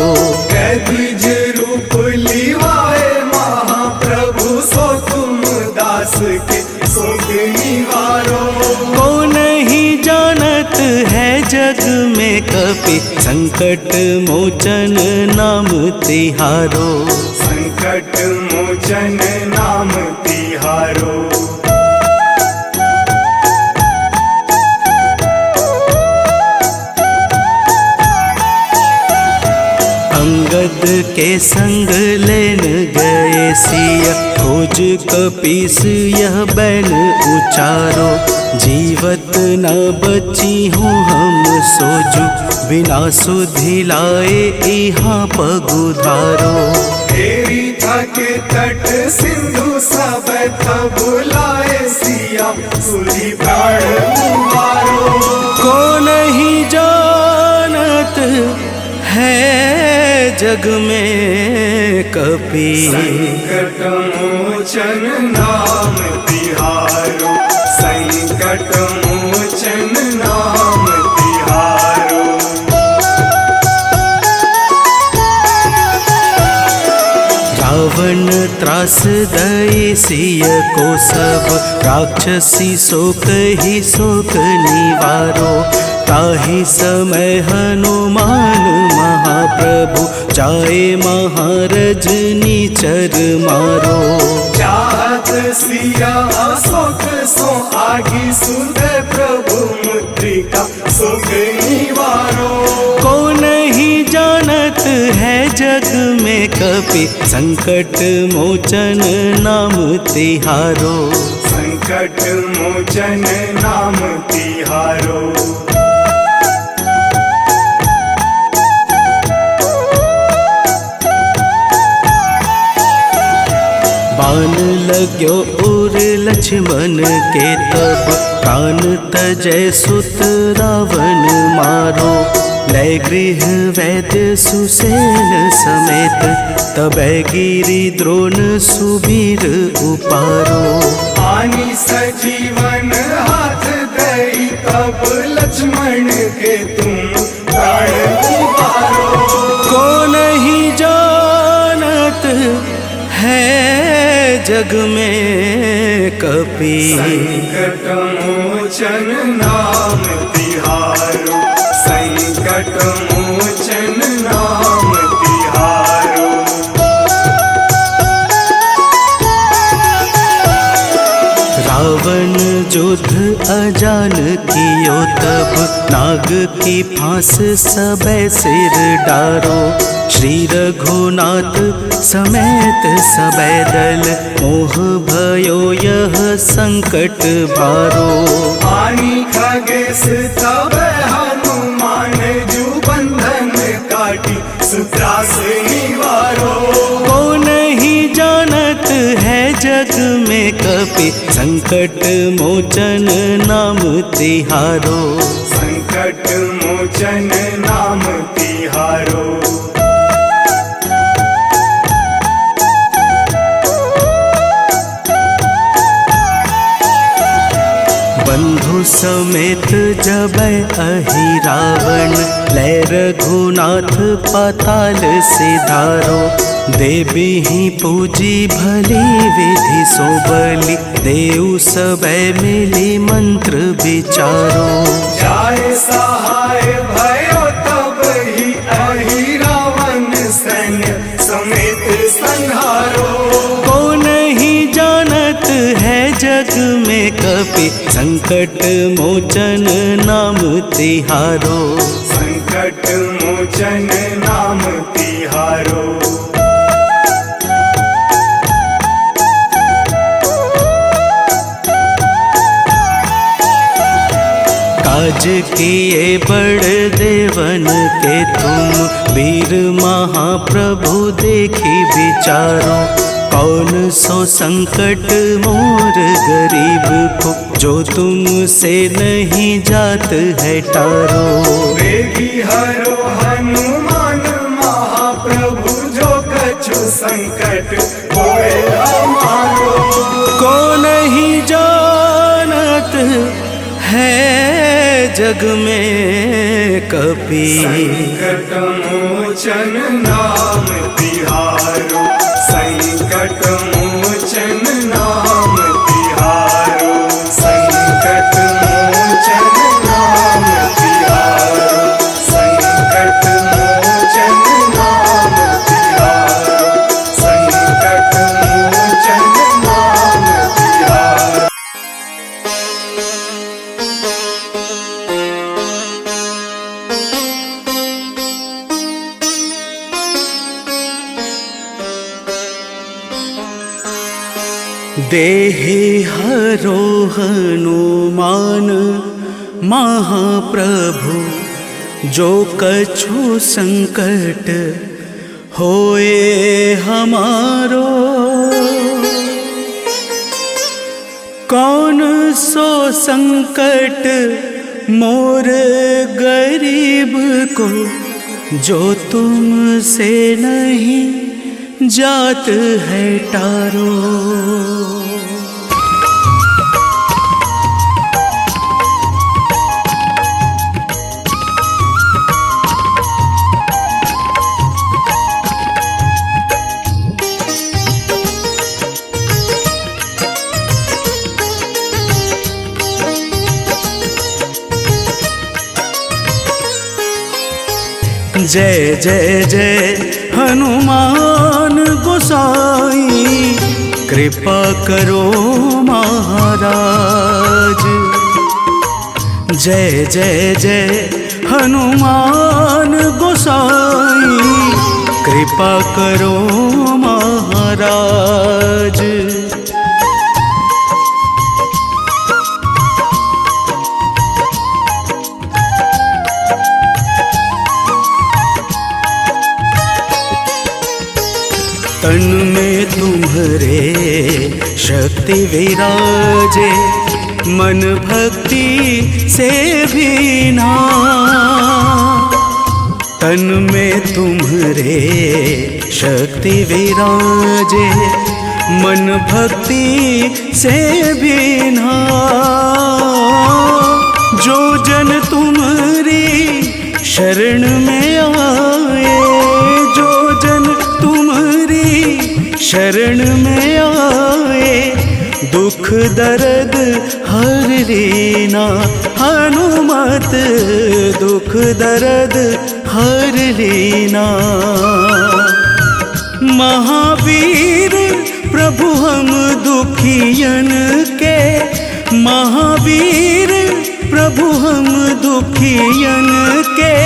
कैदिज रूप लिवाए महाप्रभु, सो तुम दास के शोक निवारो। को नहीं जानत है जग में कपि, संकट मोचन नाम तिहारो। संकट मोचन नाम तिहारो। अंगद के संग लेन गए सिया, खोज कपीस यह बैन उचारो। जीवत न बची हूँ हम सोजू, बिना सुधि लाए यहाँ पगुधारो। तेरी थके तट सिंधु सब तब लाए सिया, सुधि प्राण उबारो। को नहीं जानत है जग में कपि, संकट मोचन नाम तिहारो। संकट मोचन नाम तिहारो। रावण त्रास दई सिय को सब, राक्षसी शोक ही शोक निवारो। ताहि समय हनुमान महाप्रभु, जाए महारज निचर मारो। चाहत सिया शोक सो आगी, सुध प्रभु मुद्रिका शोक निवारो। को नहीं जानत है जग में कपि, संकट मोचन नाम तिहारो। संकट मोचन नाम तिहारो। बाण लाग्यो उर लक्ष्मण के तब, प्राण तजय सुत रावण मारो। लय गृह वैद्य सुसेन समेत, तबै गिरि द्रोण सुबीर उपारो। आनी सजीवन हाथ दई, तब लक्ष्मण के तुम प्राण उबारो। को नहीं जानत है जग में कपि, संकट मोचन नाम तिहारो। संकट मोचन नाम तिहारो। रावण युद्ध अजान कियो तब, नाग की फांस सबे सिर डारो। श्री रघुनाथ समेत सबे दल, मोह भयो यह संकट भारो। आनी खगेश तब हनुमान, जू बंधन काटी सुत्रास निवारो। को नहीं जानत है जग में कपि, संकट मोचन नाम तिहारो। संकट मोचन नाम तिहारो। बंधु समेत जबै अहि रावण, लय रघुनाथ पाताल सिधारो। देवी ही पूजी भली विधि सो बलि, देव सबे मिली मंत्र विचारो। जाय सहाय भयो तब ही, अहि रावण सैन्य समेत संहारो। को नहीं जानत है जग में कपि, संकट मोचन नाम तिहारो। संकट मोचन नाम तिहारो। काज किए बड़ देवन के तुम, वीर महाप्रभु देखी विचारो। कौन सो संकट मोर गरीब को, जो तुमसे नहीं जात है टारो। वेगी हरो हनुमान महाप्रभु, जो कछु संकट होए हमारो। को नहीं जानत है जग में कपि, संकट मोचन नाम तिहारो। संकट मोचन नाम तिहारो। संकट मोचन नाम तिहारो। संकट मोचन नाम तिहारो। संकट मोचन नाम तिहारो। देहि हरो हनुमान महाप्रभु, जो कछु संकट होए हमारो। कौन सो संकट मोर गरीब को, जो तुमसे नहीं जात है टारो। जय जय जय हनुमान गोसाई, कृपा करो महाराज। जय जय जय हनुमान गोसाई, कृपा करो महाराज। तन में तुम्हारे शक्ति विराजे, मन भक्ति से भीना। तन में तुम्हारे शक्ति विराजे, मन भक्ति से भीना। जो जन तुम्हारी शरण में आए, जो जन तुम्हारी शरण में आए, दुख दर्द हर लेना। हनुमत दुख दर्द हर लेना। महावीर प्रभु हम दुखियन के, महावीर प्रभु हम दुखियन के,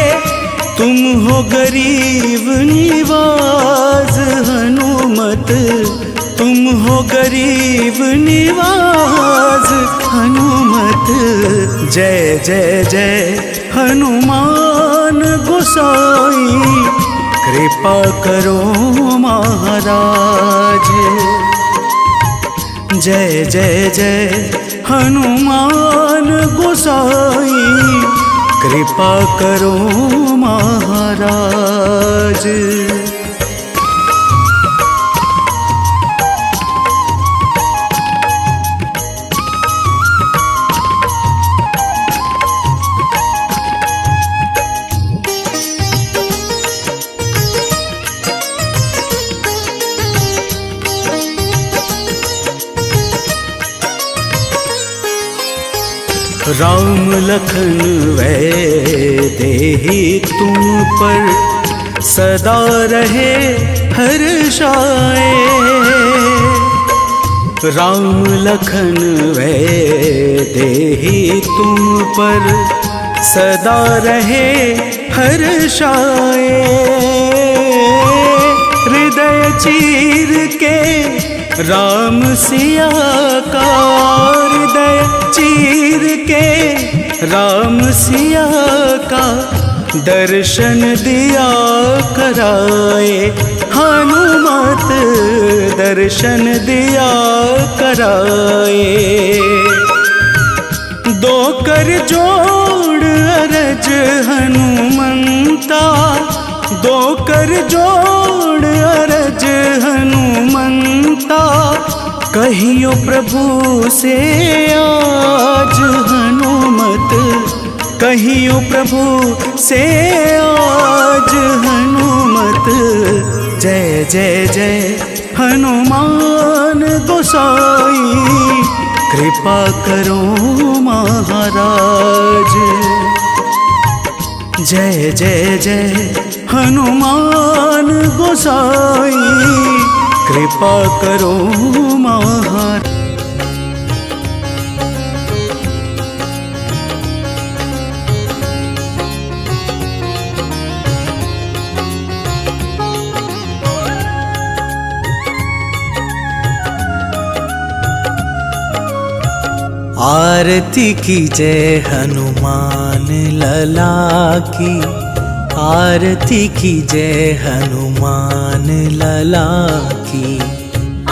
तुम हो गरीब निवाज। हनुमत तुम हो गरीब निवाज। हनुमत जय जय जय हनुमान गोसाई, कृपा करो महाराज। जय जय जय हनुमान गोसाई, कृपा करो महाराज। राम लखन वैदेही तुम पर सदा रहे हर्षाए। राम लखन वैदेही तुम पर सदा रहे हर्षाए। हृदय चीर के राम सिया का, हृदय चीर के राम सिया का, दर्शन दिया कराए। हनुमत दर्शन दिया कराए। दो कर जोड़ अरज हनुमंता, दो कर जोड़ अरज हनुमंता, कहियो प्रभु से आज। हनुमत कहियो प्रभु से आज। हनुमत जय जय जय हनुमान गोसाई, कृपा करो महाराज। जय जय जय हनुमान गोसाई, कृपा करो महाराज। आरती की जय हनुमान लला की, आरती की जय हनुमान लला की।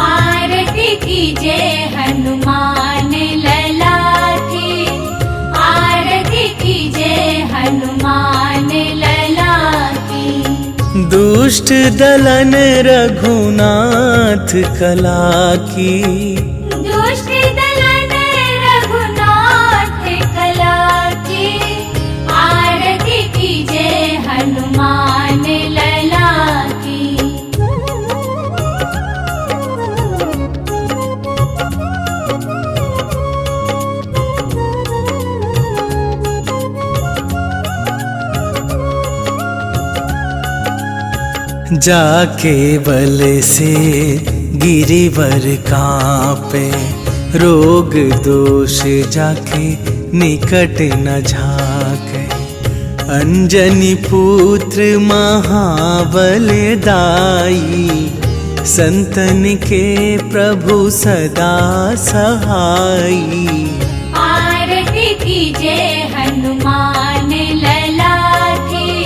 आरती की जय हनुमान लला की, आरती की जय हनुमान लला की। दुष्ट दलन रघुनाथ कला की, दुष्ट दलन रघुनाथ कला की। आरती की जय हनुमान लला की। जाके बल से गिरिवर कांपे, रोग दोष जाके निकट न झाके। अंजनी पुत्र महाबल दाई, संतन के प्रभु सदा सहाई। आरती कीजे हनुमान लला की,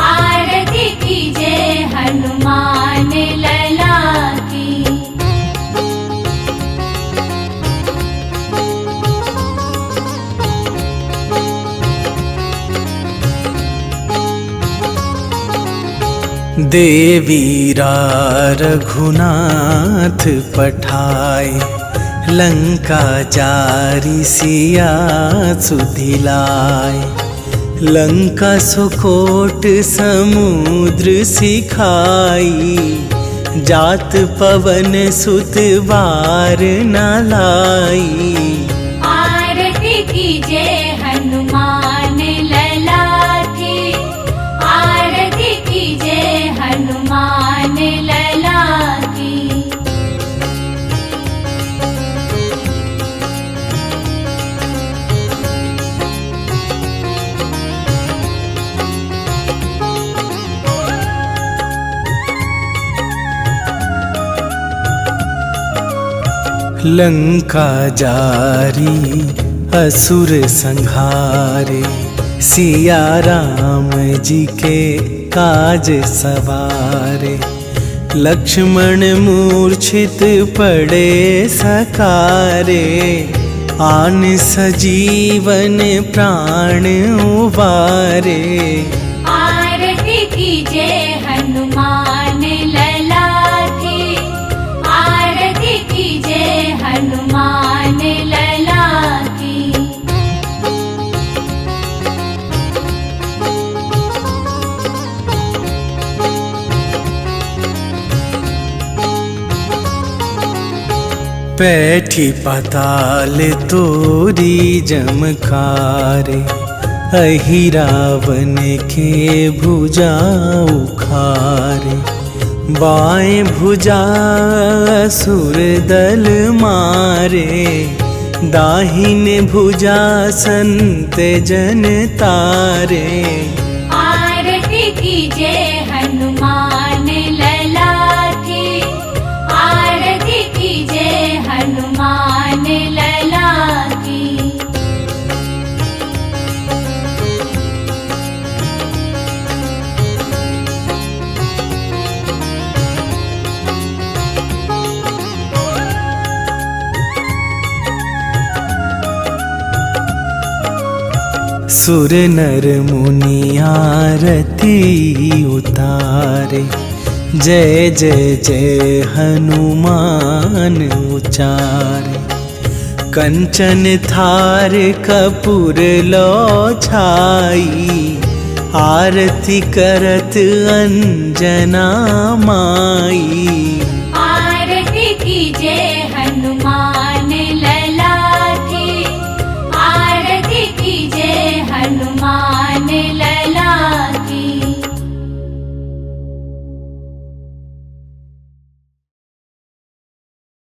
आरती कीजे हनुमान लला की। देवीरा रघुनाथ पठाए, लंका जारी सिया सुधिलाए। लंका सुकोट समुद्र सिखाई, जात पवन सुत बार न लाई। आरती कीजे हनुमान लला की, आरती कीजे हनुमान लला की। लंका जारी असुर संहारे, सिया राम जी के काज सवारे। लक्ष्मण मूर्छित पड़े सकारे, आन सजीवन प्राण उबारे। आरती कीजे हनुमान लला की, आरती कीजे हनुमान लला की। पैठी पाताल तोरी जमकारे, अहि रावण के भुजा उखारे। बाएं भुजा असुर दल मारे, दाहिने भुजा संत जन तारे। आरती कीजे हनुमान लला की, आरती कीजे हनुमान लला की। सुर नर मुनि आरती उतारे, जय जय जय हनुमान उचारे। कंचन थार कपूर लो छाई, आरती करत अंजना माई। आरती कीजे